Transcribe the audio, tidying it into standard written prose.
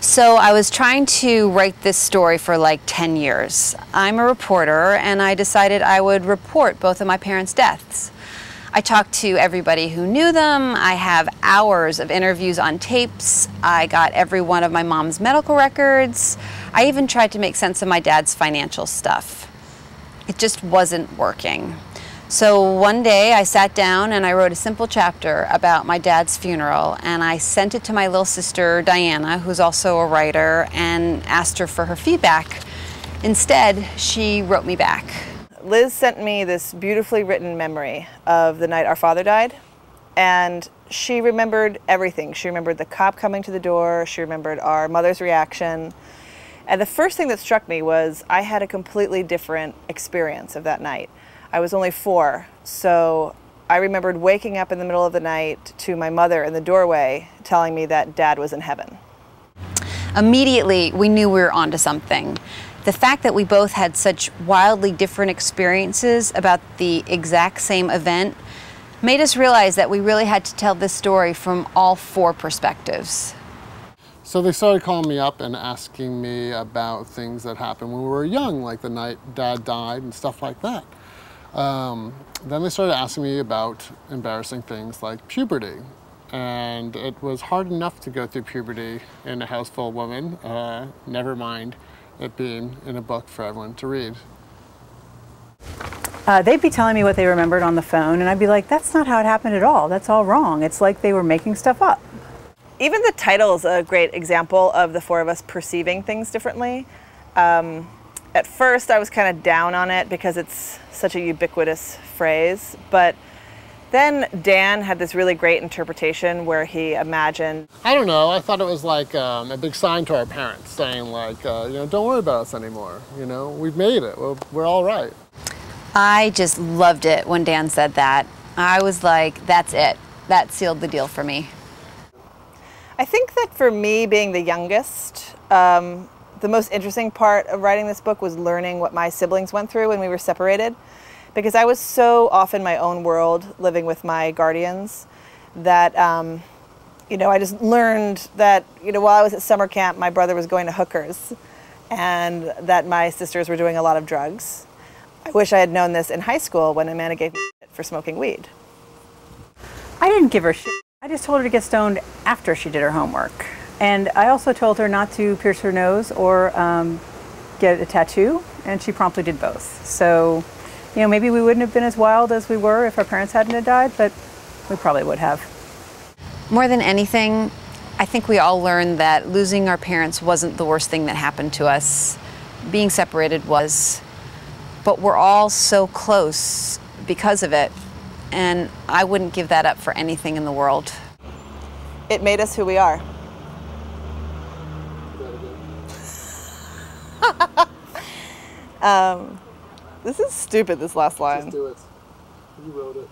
So I was trying to write this story for like 10 years. I'm a reporter, and I decided I would report both of my parents' deaths. I talked to everybody who knew them. I have hours of interviews on tapes. I got every one of my mom's medical records. I even tried to make sense of my dad's financial stuff. It just wasn't working. So one day I sat down and I wrote a simple chapter about my dad's funeral, and I sent it to my little sister Diana, who's also a writer, and asked her for her feedback. Instead, she wrote me back. Liz sent me this beautifully written memory of the night our father died, and she remembered everything. She remembered the cop coming to the door, she remembered our mother's reaction, and the first thing that struck me was I had a completely different experience of that night. I was only 4, so I remembered waking up in the middle of the night to my mother in the doorway telling me that Dad was in heaven. Immediately, we knew we were onto something. The fact that we both had such wildly different experiences about the exact same event made us realize that we really had to tell this story from all 4 perspectives. So they started calling me up and asking me about things that happened when we were young, like the night Dad died and stuff like that. Then they started asking me about embarrassing things like puberty. And it was hard enough to go through puberty in a house full of women, never mind it being in a book for everyone to read. They'd be telling me what they remembered on the phone, and I'd be like, that's not how it happened at all. That's all wrong. It's like they were making stuff up. Even the title is a great example of the 4 of us perceiving things differently. At first, I was kind of down on it because it's such a ubiquitous phrase, but then Dan had this really great interpretation where he imagined... I don't know, I thought it was like a big sign to our parents saying like, don't worry about us anymore, we've made it, we're all right. I just loved it when Dan said that. I was like, that's it. That sealed the deal for me. I think that for me, being the youngest, the most interesting part of writing this book was learning what my siblings went through when we were separated, because I was so off in my own world living with my guardians that, I just learned that, while I was at summer camp, my brother was going to hookers and that my sisters were doing a lot of drugs. I wish I had known this in high school when Amanda gave me shit for smoking weed. I didn't give her shit. I just told her to get stoned after she did her homework. And I also told her not to pierce her nose or get a tattoo, and she promptly did both. So, maybe we wouldn't have been as wild as we were if our parents hadn't have died, but we probably would have. More than anything, I think we all learned that losing our parents wasn't the worst thing that happened to us. Being separated was. But we're all so close because of it, and I wouldn't give that up for anything in the world. It made us who we are. This is stupid, this last line. Just do it. You wrote it.